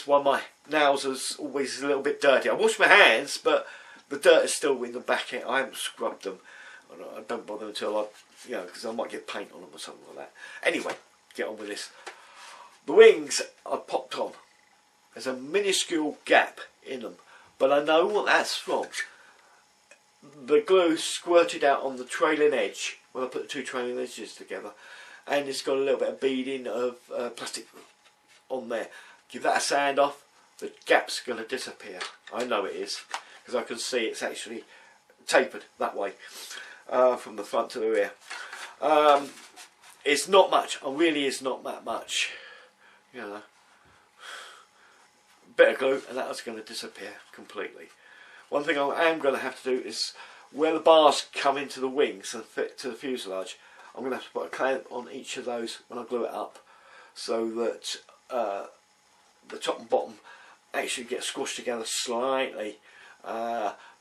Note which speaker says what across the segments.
Speaker 1: why my nails are always a little bit dirty. I wash my hands, but the dirt is still in the back end. I haven't scrubbed them. I don't bother until because I might get paint on them or something like that. Anyway, get on with this. The wings are popped on. There's a minuscule gap in them, but I know what that's from. The glue squirted out on the trailing edge when I put the two trailing edges together, and it's got a little bit of beading of plastic on there. Give that a sand off, the gap's going to disappear. I know it is, because I can see it's actually tapered that way from the front to the rear. It's not much. It really is not that much. You know, bit of glue and that's going to disappear completely. One thing I am going to have to do is where the bars come into the wings and fit to the fuselage, I'm going to have to put a clamp on each of those when I glue it up, so that the top and bottom actually get squashed together slightly,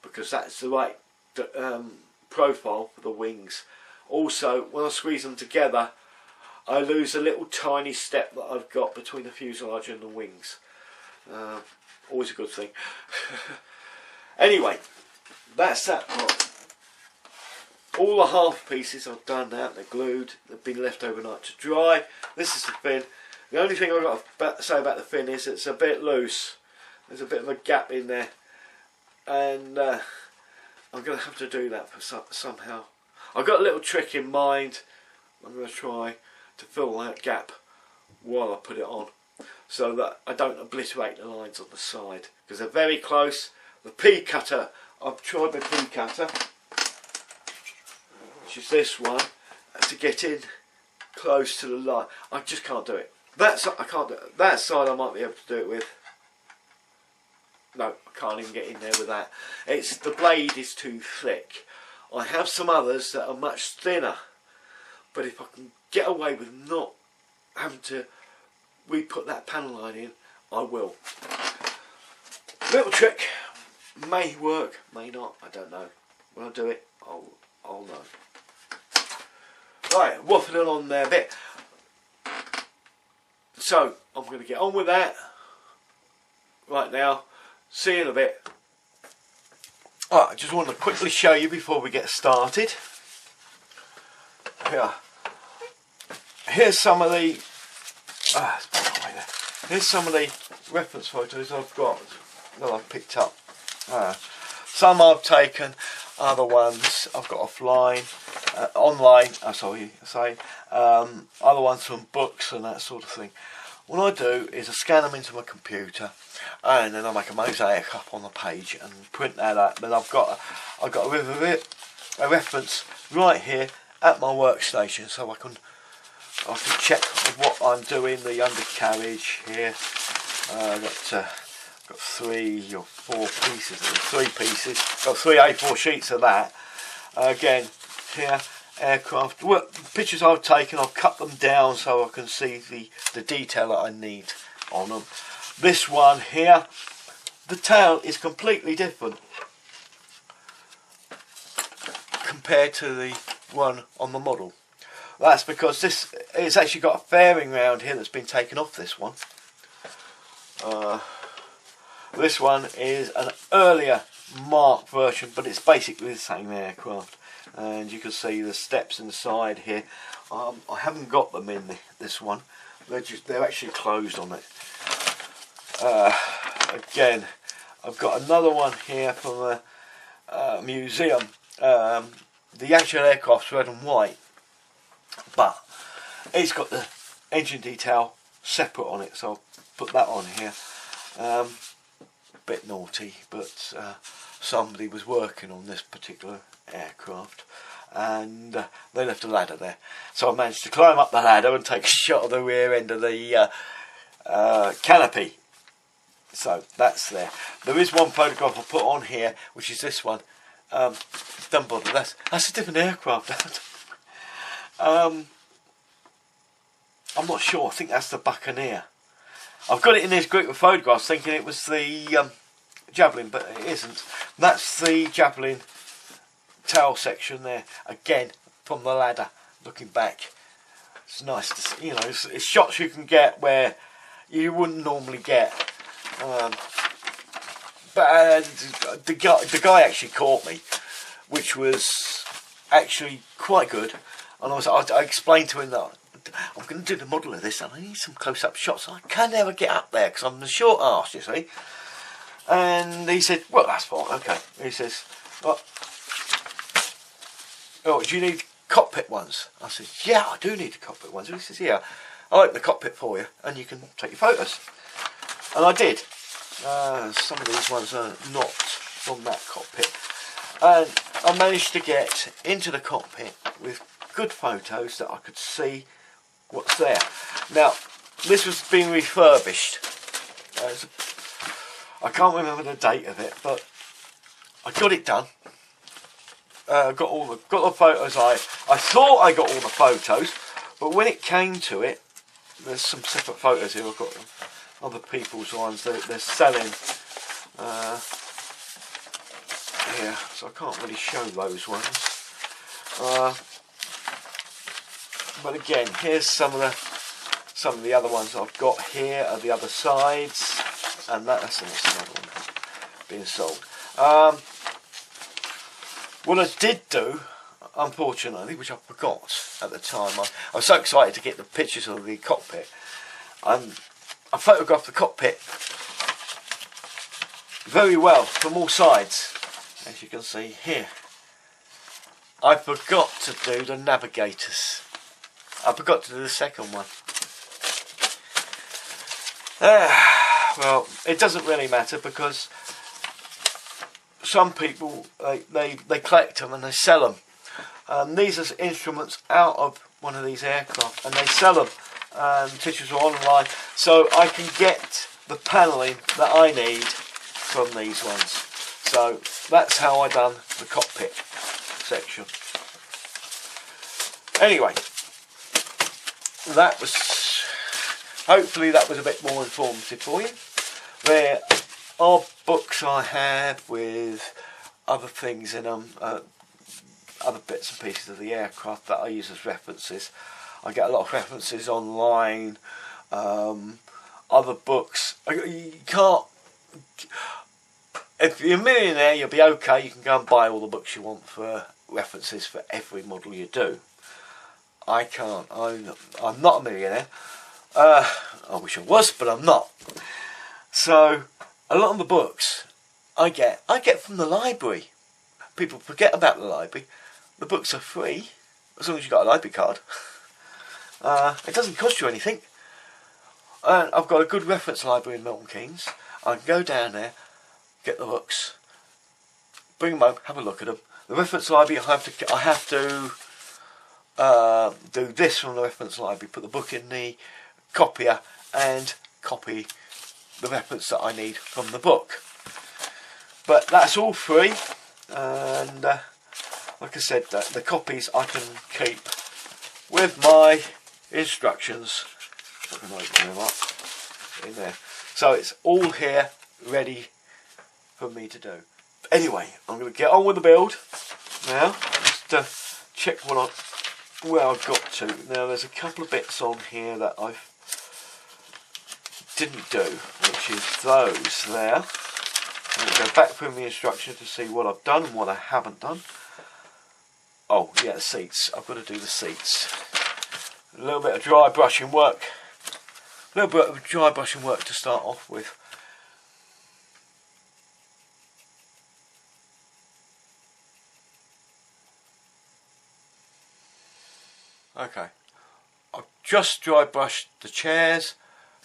Speaker 1: because that's the right profile for the wings. Also, when I squeeze them together, I lose a little tiny step that I've got between the fuselage and the wings. Always a good thing. Anyway, that's that part. All the half pieces I've done now, they're glued, they've been left overnight to dry. This is the fin. The only thing I've got to say about the fin is it's a bit loose. There's a bit of a gap in there, and I'm going to have to do that for somehow. I've got a little trick in mind. I'm going to try to fill that gap while I put it on, so that I don't obliterate the lines on the side, because they're very close. The P cutter, I've tried the P cutter, which is this one, to get in close to the line. I just can't do it. That side I can't do it. That side I might be able to do it with. No, I can't even get in there with that. The blade is too thick. I have some others that are much thinner, but if I can get away with not having to re-put that panel line in, I will. Little trick, may work, may not, I don't know. When I do it, I'll know. Right, waffling on there a bit. So I'm going to get on with that right now. See you in a bit. Alright, I just want to quickly show you before we get started. Here's some of the reference photos I've got that I've picked up. Some I've taken, other ones I've got offline, online. Other ones from books and that sort of thing. What I do is I scan them into my computer, and then I make a mosaic up on the page and print that out. Then I've got a reference right here at my workstation, so I can check what I'm doing. The undercarriage here. I've got 3 or 4 pieces, 3 pieces. Got 3 A4 sheets of that. Again, here. Aircraft. Well, pictures I've taken, I've cut them down so I can see the detail that I need on them. This one here, the tail is completely different compared to the one on the model. That's because it's actually got a fairing round here that's been taken off this one. This one is an earlier Mark version, but it's basically the same aircraft. And you can see the steps inside here. I haven't got them in this one. They're actually closed on it. Again, I've got another one here from a museum. The actual aircraft's red and white, but it's got the engine detail separate on it, so I'll put that on here. Bit naughty, but somebody was working on this particular aircraft, and they left a ladder there, so I managed to climb up the ladder and take a shot of the rear end of the canopy. So that's there. There is one photograph I put on here, which is this one. Don't bother, that's a different aircraft. I'm not sure. I think that's the Buccaneer. I've got it in this group of photographs thinking it was the Javelin, but it isn't. That's the Javelin tail section there, again from the ladder looking back. It's nice to see, it's shots you can get where you wouldn't normally get. But the guy actually caught me, which was actually quite good. And I explained to him that I'm going to do the model of this and I need some close-up shots. I can never get up there because I'm the short arse, you see. And he said, well, that's fine, okay. He says, well, oh, do you need cockpit ones? I said, yeah, I do need the cockpit ones. And he says, yeah, I'll open the cockpit for you and you can take your photos. And I did. Some of these ones are not from that cockpit. And I managed to get into the cockpit with good photos that I could see what's there. Now, this was being refurbished. I can't remember the date of it, but I got it done. Got the photos. I thought I got all the photos, but when it came to it, there's some separate photos here. I've got other people's ones that they're selling here, so I can't really show those ones. But again, here's some of the other ones I've got here are the other sides, and that's another one being sold. What I did do, unfortunately, which I forgot at the time, I was so excited to get the pictures of the cockpit. I photographed the cockpit very well from all sides, as you can see here. I forgot to do the navigators. I forgot to do the second one. Well, it doesn't really matter because some people they collect them and they sell them. These are instruments out of one of these aircraft and they sell them. Pictures are online, so I can get the panelling that I need from these ones. So that's how I done the cockpit section. Anyway, that was, hopefully that was a bit more informative for you. There are books I have with other things in them, other bits and pieces of the aircraft that I use as references. I get a lot of references online, other books. You can't, if you're a millionaire, you'll be okay. You can go and buy all the books you want for references for every model you do. I can't. I'm not a millionaire. I wish I was, but I'm not. So a lot of the books I get from the library. People forget about the library. The books are free as long as you've got a library card. It doesn't cost you anything. And I've got a good reference library in Milton Keynes. I can go down there, get the books, bring them home, have a look at them. The reference library, I have to do this from the reference library, put the book in the copier and copy the reference that I need from the book. But that's all free, and like I said, the copies I can keep with my instructions. I can open them up in there. So it's all here ready for me to do. Anyway, I'm going to get on with the build now. Just check where I've got to. Now there's a couple of bits on here that I didn't do, which is those there. I'm going to go back through the instructions to see what I've done and what I haven't done. Oh yeah, the seats. I've got to do the seats. A little bit of dry brushing work. A little bit of dry brushing work to start off with. Okay, I've just dry brushed the chairs.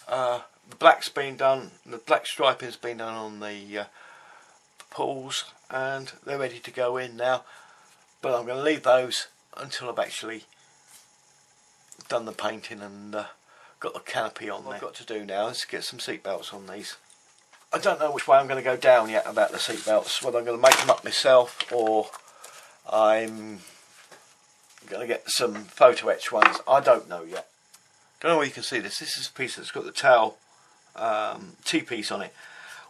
Speaker 1: The black's been done. The black striping's been done on the pulls, and they're ready to go in now. But I'm going to leave those until I've actually done the painting and got the canopy on there. What I've got to do now is get some seat belts on these. I don't know which way I'm going to go down yet about the seat belts, whether I'm going to make them up myself or I'm going to get some photo etch ones. I don't know yet. Don't know where you can see this. This is a piece that's got the towel T-piece on it.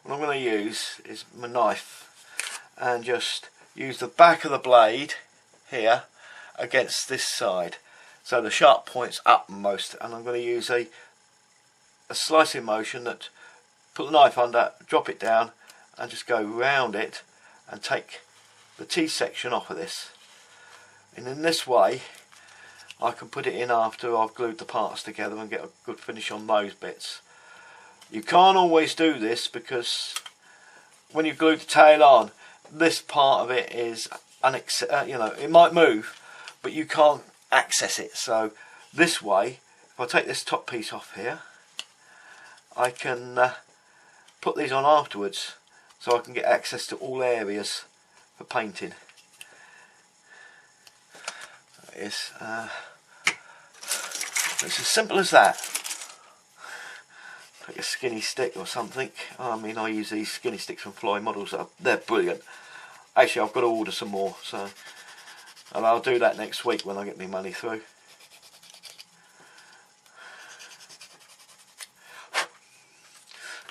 Speaker 1: What I'm going to use is my knife and just use the back of the blade here against this side, so the sharp point's uppermost, and I'm going to use a slicing motion that put the knife under, drop it down, and just go round it and take the T-section off of this. And in this way I can put it in after I've glued the parts together and get a good finish on those bits. You can't always do this because when you glue the tail on, this part of it is you know, it might move, but you can't access it. So this way, if I take this top piece off here, I can put these on afterwards, so I can get access to all areas for painting. It's as simple as that. Take a skinny stick or something. I mean, I use these skinny sticks from Fly Models. They're brilliant. Actually, I've got to order some more, so, and I'll do that next week when I get my money through.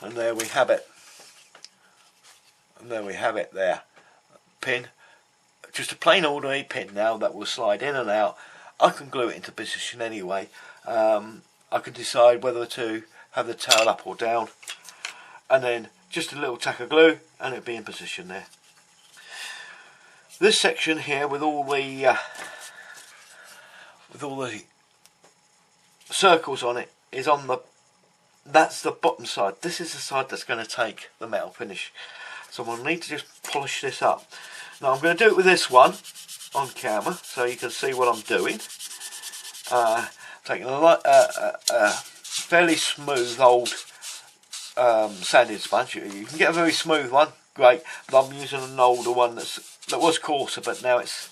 Speaker 1: And there we have it. And there we have it there. Pin. Just a plain ordinary pin now that will slide in and out. I can glue it into position anyway. I can decide whether to have the tail up or down. And then just a little tack of glue and it'll be in position there. This section here with all the circles on it is on the, that's the bottom side. This is the side that's going to take the metal finish. So I'll need to just polish this up. Now I'm going to do it with this one on camera so you can see what I'm doing. Taking a fairly smooth old sanding sponge. You can get a very smooth one, great, but I'm using an older one that was coarser, but now it's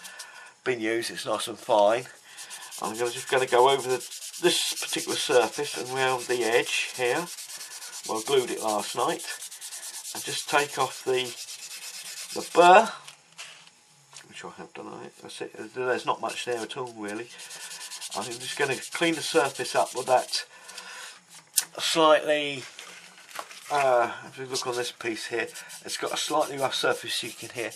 Speaker 1: been used, it's nice and fine. I'm just going to go over this particular surface and round the edge here. Well, I glued it last night, and just take off the burr, which I have done on it. That's it. There's not much there at all really. I'm just going to clean the surface up with that slightly, if you look on this piece here, it's got a slightly rough surface, you can hear.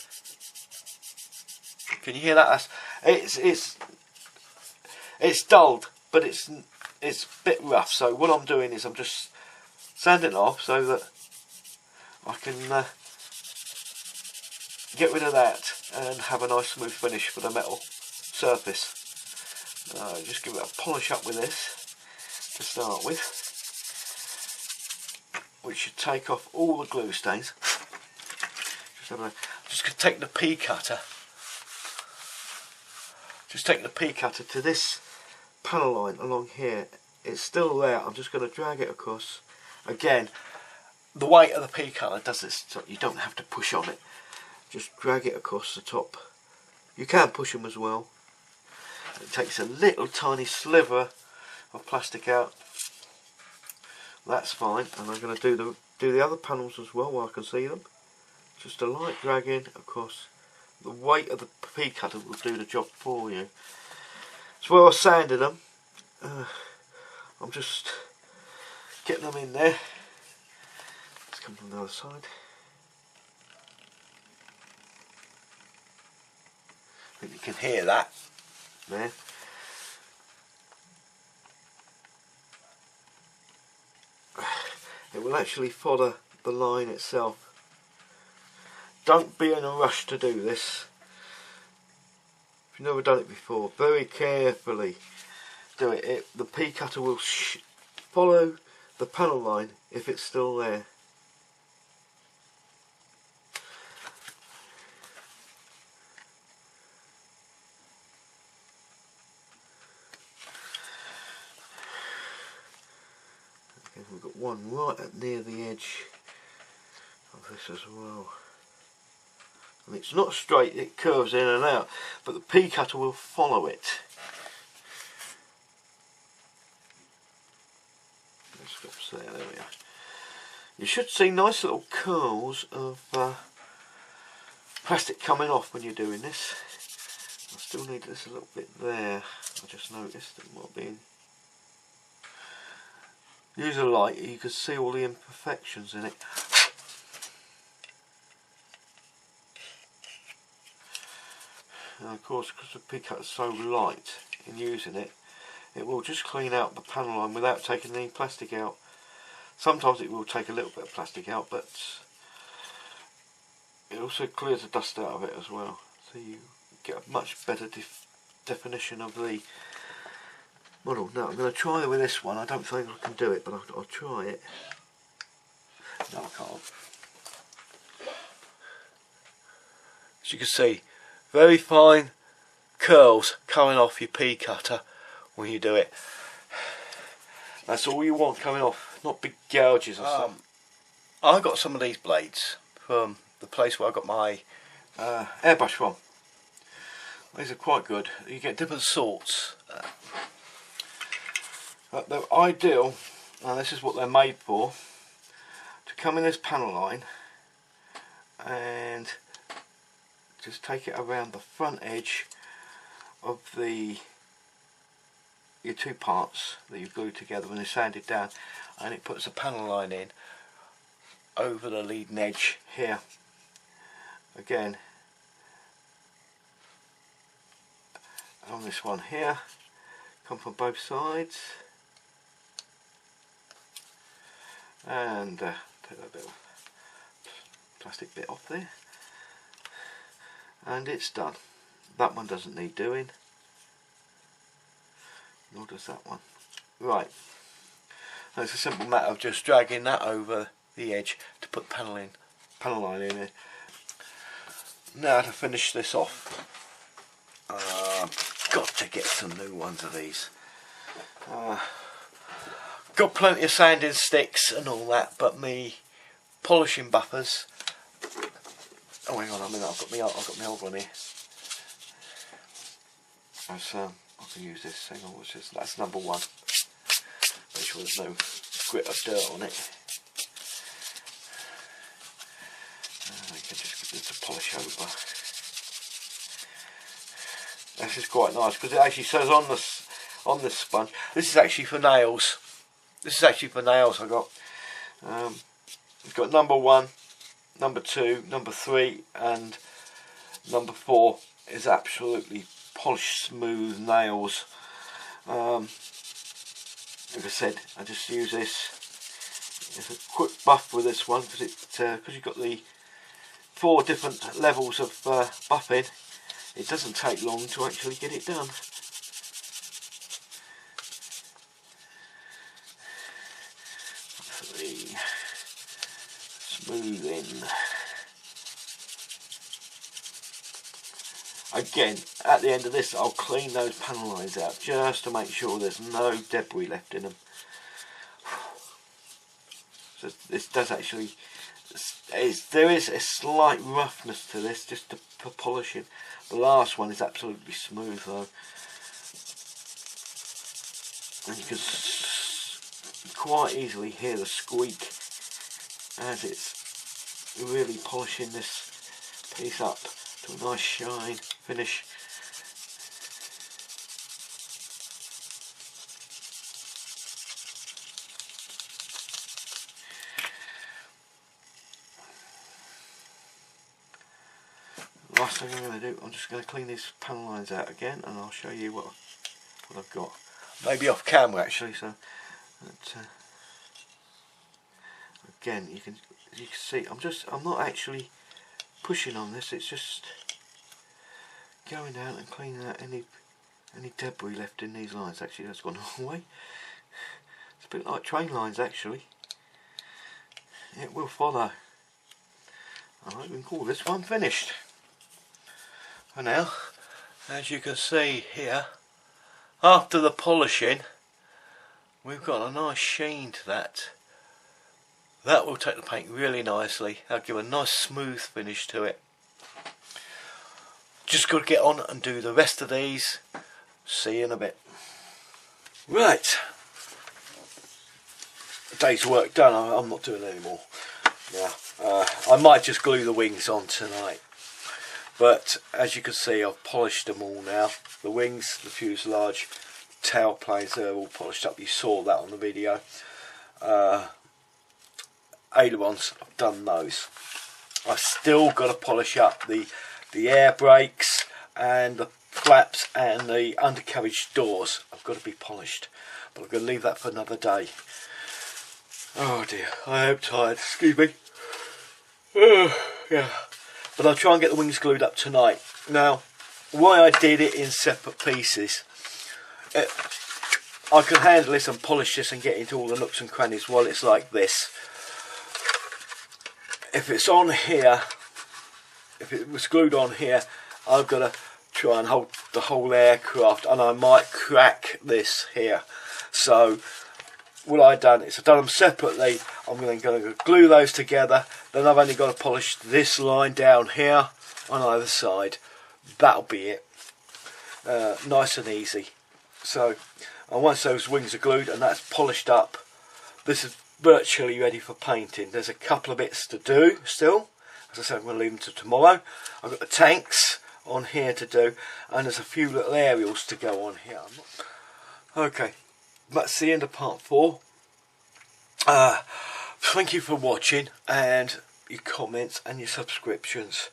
Speaker 1: Can you hear that? It's dulled, but it's a bit rough. So what I'm doing is I'm just sanding it off so that I can get rid of that and have a nice smooth finish for the metal surface. Just give it a polish up with this to start with, which should take off all the glue stains. Just going to take the P cutter. Just take the P cutter to this panel line along here. It's still there. I'm just going to drag it across. Again, the weight of the P cutter does this, so you don't have to push on it. Just drag it across the top. You can push them as well. It takes a little tiny sliver of plastic out. That's fine, and I'm going to do the other panels as well while I can see them. Just a light dragging across. The weight of the P cutter will do the job for you. So where I sanded them, I'm just getting them in there. Let's come from the other side. I think you can hear that there. It will actually follow the line itself. Don't be in a rush to do this. If you've never done it before, very carefully do it. The P cutter will follow the panel line if it's still there. Okay, we've got one right up near the edge of this as well. And it's not straight, it curves in and out, but the P cutter will follow it. There we are. You should see nice little curls of plastic coming off when you're doing this. I still need this a little bit there. I just noticed it might be. Use a light, you can see all the imperfections in it. And of course, because the P cutter is so light in using it, it will just clean out the panel line without taking any plastic out. Sometimes it will take a little bit of plastic out, but it also clears the dust out of it as well, so you get a much better definition of the model. Now I'm going to try with this one. I don't think I can do it, but I'll try it. No, I can't. As you can see, very fine curls coming off your pea cutter when you do it. That's all you want coming off, not big gouges or something. I got some of these blades from the place where I got my airbrush from. These are quite good. You get different sorts. But they're ideal, and this is what they're made for, to come in this panel line and just take it around the front edge of your two parts that you've glued together when they're sanded down, and it puts a panel line in over the leading edge here. Again, on this one here, come from both sides, and take that bit of plastic bit off there, and it's done. That one doesn't need doing, nor does that one. Right, so it's a simple matter of just dragging that over the edge to put the panel line in it. Now to finish this off, got to get some new ones of these. Got plenty of sanding sticks and all that, but me polishing buffers. Oh, hang on a minute, I've got my old one here. I can use this. Hang on, that's number 1. Make sure there's no grit of dirt on it. I can just get it to polish over. This is quite nice because it actually says on this sponge. This is actually for nails. This is actually for nails. I got. It's got number 1, number 2, number 3, and number 4 is absolutely polished, smooth nails. Like I said, I just use this. It's a quick buff with this one because you've got the 4 different levels of buffing. It doesn't take long to actually get it done. Smoothing. Again, at the end of this, I'll clean those panel lines out just to make sure there's no debris left in them. So this does actually, there is a slight roughness to this just for polishing. The last one is absolutely smooth though, and you can quite easily hear the squeak as it's really polishing this piece up to a nice shine finish. Last thing I'm going to do, I'm just going to clean these panel lines out again, and I'll show you what I've got. Maybe off camera actually. So, again, you can see, I'm not actually pushing on this. It's just going down and cleaning out any debris left in these lines. Actually, that's gone away. It's a bit like train lines actually. It will follow. Alright, we can call this one finished. For now, as you can see here, after the polishing, we've got a nice sheen to that. That will take the paint really nicely. That'll give a nice smooth finish to it. Just got to get on and do the rest of these. See you in a bit. Right, a day's work done. I'm not doing it anymore. Yeah, I might just glue the wings on tonight. But as you can see, I've polished them all now. The wings, the fuselage, tail planes, they're all polished up. You saw that on the video. Ailerons, I've done those. I've still got to polish up the air brakes and the flaps and the undercarriage doors. I've got to be polished, but I'm going to leave that for another day. Oh dear, I am tired, excuse me. Yeah, but I'll try and get the wings glued up tonight. Now, why I did it in separate pieces, I can handle this and polish this and get into all the nooks and crannies while it's like this. If it's on here, if it was glued on here, I've got to try and hold the whole aircraft, and I might crack this here. So what I've done is I've done them separately. I'm going to glue those together. Then I've only got to polish this line down here on either side. That'll be it. Nice and easy. So, and once those wings are glued and that's polished up, this is virtually ready for painting. There's a couple of bits to do still. As I said, I'm going to leave them to tomorrow. I've got the tanks on here to do, and there's a few little aerials to go on here. Okay, that's the end of part 4. Thank you for watching, and your comments and your subscriptions.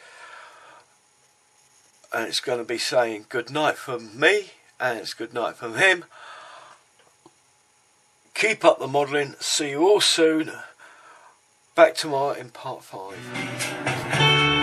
Speaker 1: And it's going to be saying good night from me, and it's good night from him. Keep up the modelling. See you all soon. Back tomorrow in part 5.